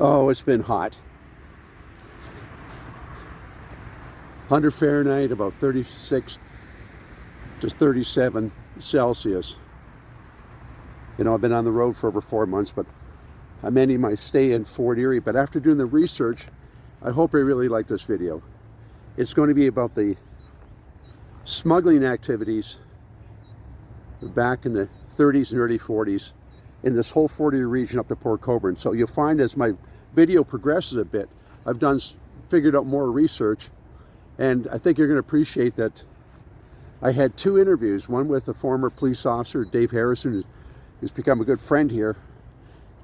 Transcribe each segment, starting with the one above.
Oh, it's been hot. 100 Fahrenheit, about 36 to 37 Celsius. You know, I've been on the road for over 4 months, but I'm ending my stay in Fort Erie. But after doing the research, I hope I really like this video. It's going to be about the smuggling activities back in the 30s and early 40s in this whole Fort Erie region up to Port Colbourne. So you'll find as my video progresses a bit, I've figured out more research, and I think you're going to appreciate that. I had 2 interviews, one with a former police officer, Dave Harrison, who's become a good friend here,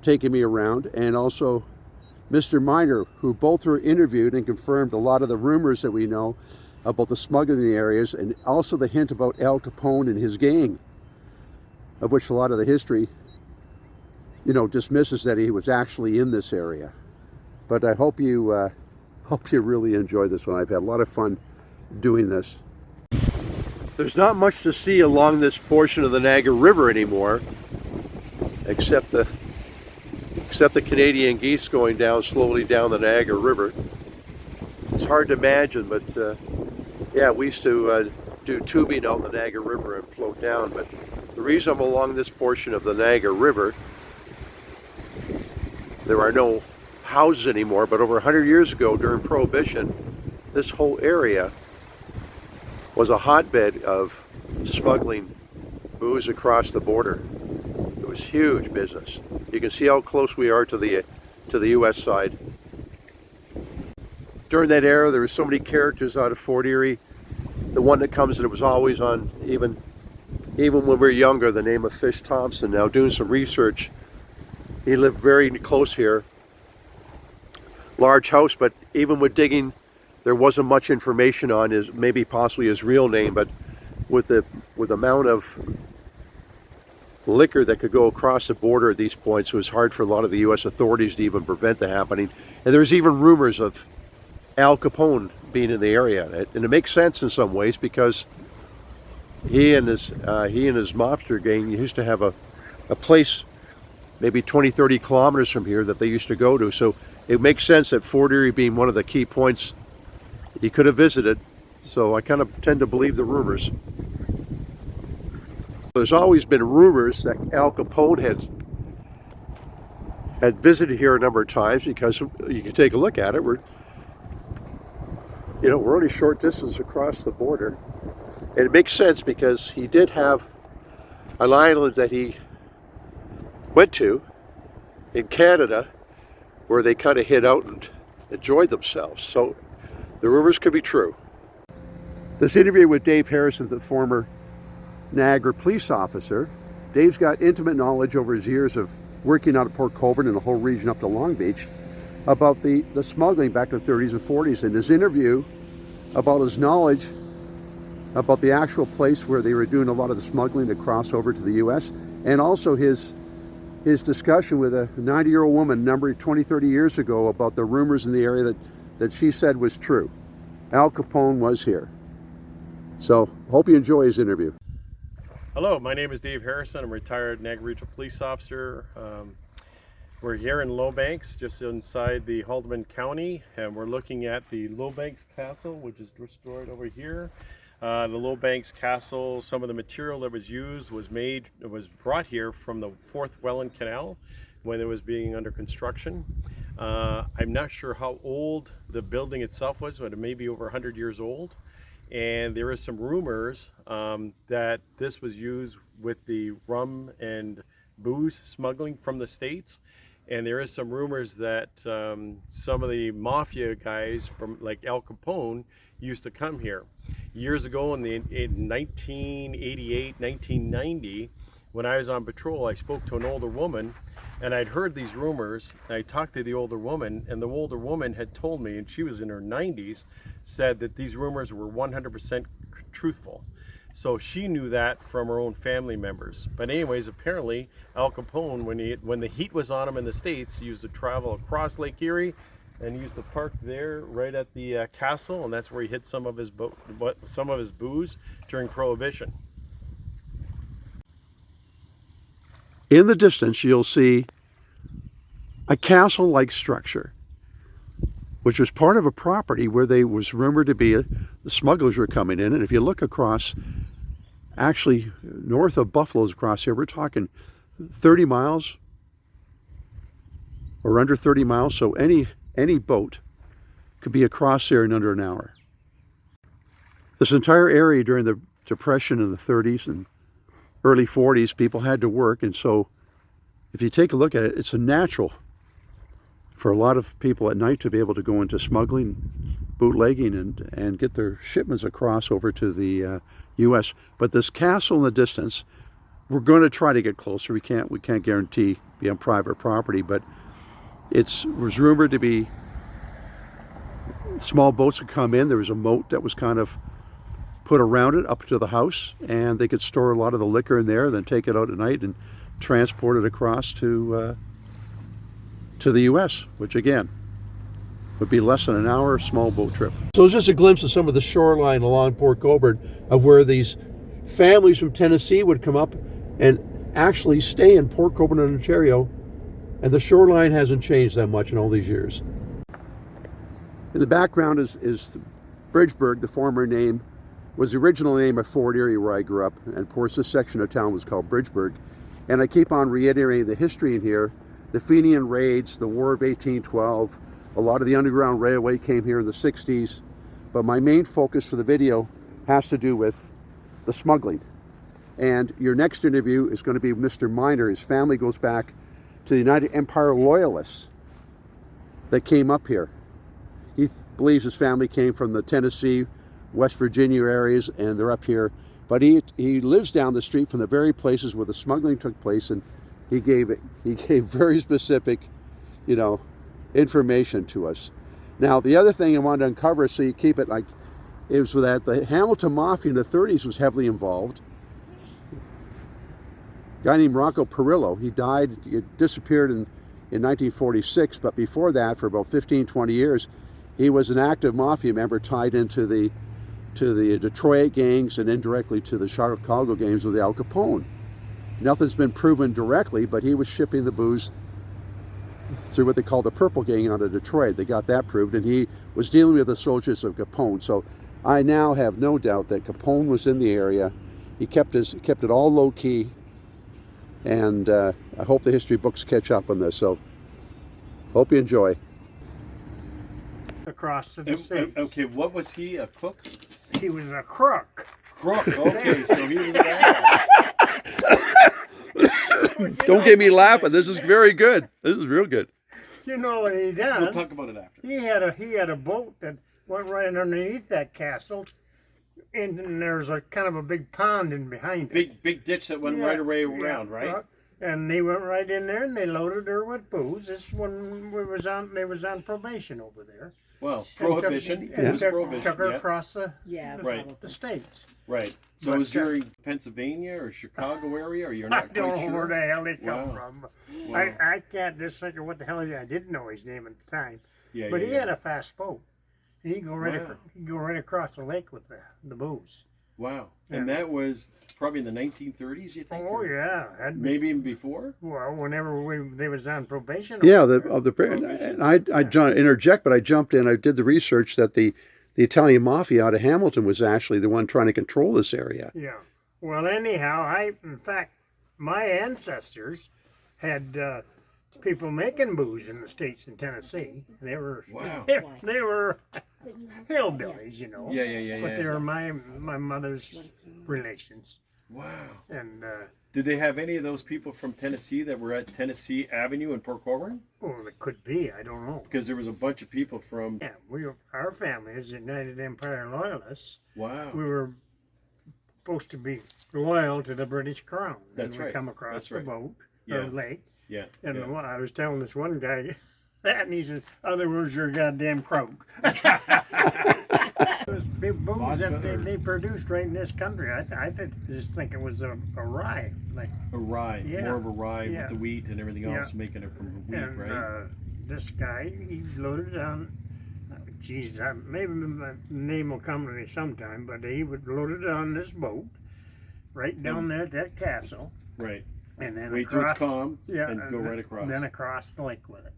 taking me around, and also Mr. Miner, who both were interviewed and confirmed a lot of the rumors that we know about the smuggling in the areas, and also the hint about Al Capone and his gang, of which a lot of the history, you know, dismisses that he was actually in this area. But I hope you really enjoy this one. I've had a lot of fun doing this. There's not much to see along this portion of the Niagara River anymore, except the Canadian geese going down slowly down the Niagara River. It's hard to imagine, but yeah, we used to do tubing out the Niagara River and float down. But the reason I'm along this portion of the Niagara River, there are no houses anymore, but over 100 years ago during Prohibition, this whole area was a hotbed of smuggling booze across the border. It was huge business. You can see how close we are to the U.S. side. During that era, there were so many characters out of Fort Erie. The one that comes that was always on, even when we were younger, the name of Fish Thompson. Now, doing some research, he lived very close here. Large house, but even with digging, there wasn't much information on his, maybe possibly his real name, but with the amount of liquor that could go across the border at these points, it was hard for a lot of the U.S. authorities to even prevent the happening. And there's even rumors of Al Capone being in the area, and it makes sense in some ways because he and his mobster gang used to have a place maybe 20-30 kilometers from here that they used to go to. So it makes sense that Fort Erie being one of the key points he could have visited. So I kind of tend to believe the rumors. There's always been rumors that Al Capone had visited here a number of times, because you can take a look at it. We're only a short distance across the border. And it makes sense because he did have an island that he went to in Canada where they kind of hid out and enjoyed themselves. So the rumors could be true. This interview with Dave Harrison, the former Niagara police officer, Dave's got intimate knowledge over his years of working out at Port Colbourne and the whole region up to Long Beach about the smuggling back in the 30s and 40s. And his interview about his knowledge about the actual place where they were doing a lot of the smuggling to cross over to the U.S., and also his discussion with a 90-year-old woman numbered 20-30 years ago about the rumors in the area that she said was true. Al Capone was here. So hope you enjoy his interview. Hello, my name is Dave Harrison. I'm a retired Niagara Regional Police Officer. We're here in Lowbanks, just inside the Haldeman County, and we're looking at the Lowbanks Castle, which is destroyed over here. The Lowbanks Castle, some of the material that was used was brought here from the 4th Welland Canal when it was being under construction. I'm not sure how old the building itself was, but it may be over 100 years old. And there is some rumors that this was used with the rum and booze smuggling from the States. And there is some rumors that some of the mafia guys from like Al Capone used to come here. Years ago in 1988, 1990, when I was on patrol, I spoke to an older woman, and I'd heard these rumors. I talked to the older woman, and the older woman had told me, and she was in her 90s, said that these rumors were 100% truthful. So she knew that from her own family members. But anyways, apparently Al Capone, when the heat was on him in the States, he used to travel across Lake Erie, and he used to park there right at the castle, and that's where he hid some of his booze during Prohibition. In the distance, you'll see a castle-like structure, which was part of a property where they was rumored to be the smugglers were coming in. And if you look across, actually north of Buffalo's across here, we're talking 30 miles or under 30 miles. So any boat could be across there in under an hour. This entire area during the Depression in the 30s and early 40s, people had to work. And so if you take a look at it, it's a natural for a lot of people at night to be able to go into smuggling, bootlegging, and get their shipments across over to the U.S. But this castle in the distance, we're going to try to get closer. We can't guarantee be on private property, but it was rumored to be small boats would come in. There was a moat that was kind of put around it up to the house, and they could store a lot of the liquor in there, then take it out at night and transport it across to the U.S., which again would be less than an hour small boat trip. So it's just a glimpse of some of the shoreline along Port Colbourne of where these families from Tennessee would come up and actually stay in Port Colbourne, Ontario, and the shoreline hasn't changed that much in all these years. In the background is Bridgeburg, the former name, was the original name of Fort Erie where I grew up, and of course this section of town was called Bridgeburg. And I keep on reiterating the history in here. The Fenian raids, the War of 1812, a lot of the Underground Railway came here in the 60s. But my main focus for the video has to do with the smuggling. And your next interview is going to be Mr. Miner. His family goes back to the United Empire Loyalists that came up here. He believes his family came from the Tennessee, West Virginia areas, and they're up here. But he lives down the street from the very places where the smuggling took place, and he gave very specific, information to us. Now, the other thing I wanted to uncover, so you keep it like, is that the Hamilton Mafia in the 30s was heavily involved. A guy named Rocco Perillo, he died, he disappeared in 1946, but before that, for about 15, 20 years, he was an active mafia member tied into the Detroit gangs and indirectly to the Chicago gangs with Al Capone. Nothing's been proven directly, but he was shipping the booze through what they call the Purple Gang out of Detroit. They got that proved, and he was dealing with the soldiers of Capone. So I now have no doubt that Capone was in the area. He kept it all low key, and I hope the history books catch up on this. So hope you enjoy. Across to the States. Okay, what was he, a cook? He was a crook. Crook, okay, so he was bad. Don't get me laughing. This is very good. This is real good. You know what he done? We'll talk about it after. He had a boat that went right underneath that castle, and then there's a kind of a big pond in behind it. Big ditch that went right away around, right? And they went right in there and they loaded her with booze. This is when they was on probation over there. Well, Prohibition. It was Prohibition. Took her across the states. Right. So it was during Pennsylvania or Chicago area, or you're not quite sure? I don't know where the hell they come Wow. from. Wow. I can't just think of what the hell he did. I didn't know his name at the time. Yeah, But yeah, he yeah. had a fast boat. He'd go right across the lake with the booze. Wow. And that was probably in the 1930s, you think? Oh or yeah, maybe even before? Well, whenever they was on probation. Yeah, Prohibition. and I interject, but I jumped in. I did the research that the Italian mafia out of Hamilton was actually the one trying to control this area. Yeah. Well, anyhow, in fact, my ancestors had people making booze in the States in Tennessee. They were they were hillbillies, Yeah. But they were my mother's relations. Wow. And did they have any of those people from Tennessee that were at Tennessee Avenue in Port Colbourne? well, it could be. I don't know. Because there was a bunch of people from... Yeah, our family is United Empire Loyalists. Wow. We were supposed to be loyal to the British Crown. That's and we right. come across the boat Yeah. or lake. Yeah. And yeah. I was telling this one guy that, and he said, "Other words, you're a goddamn croak." Those big booze that they produced right in this country, I just think it was a rye. Like A rye, more of a rye Yeah. with the wheat and everything else, making it from the wheat, and right? this guy, he loaded on. Geez, maybe my name will come to me sometime, but he would load it on this boat, right down there at that castle, Right. and then Wait till across, it's calm and go right across. Then across the lake with it.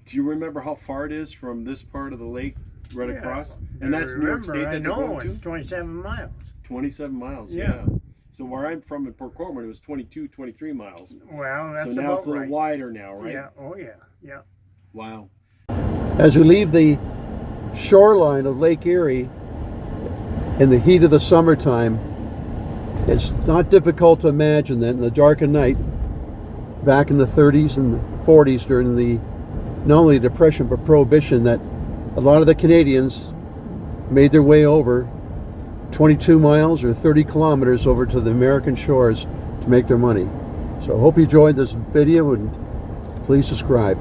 Do you remember how far it is from this part of the lake right across? And I that's New York remember, State I that they're know, going to? it's 27 miles. 27 miles, Yeah. yeah. So where I'm from in Port Colbourne, it was 22, 23 miles. Well, that's So now about it's a little right. wider now, right? Yeah, oh yeah, yeah. Wow. As we leave the shoreline of Lake Erie in the heat of the summertime, it's not difficult to imagine that in the dark of night, back in the 30s and 40s during the not only Depression but Prohibition, that a lot of the Canadians made their way over 22 miles or 30 kilometers over to the American shores to make their money. So I hope you enjoyed this video, and please subscribe.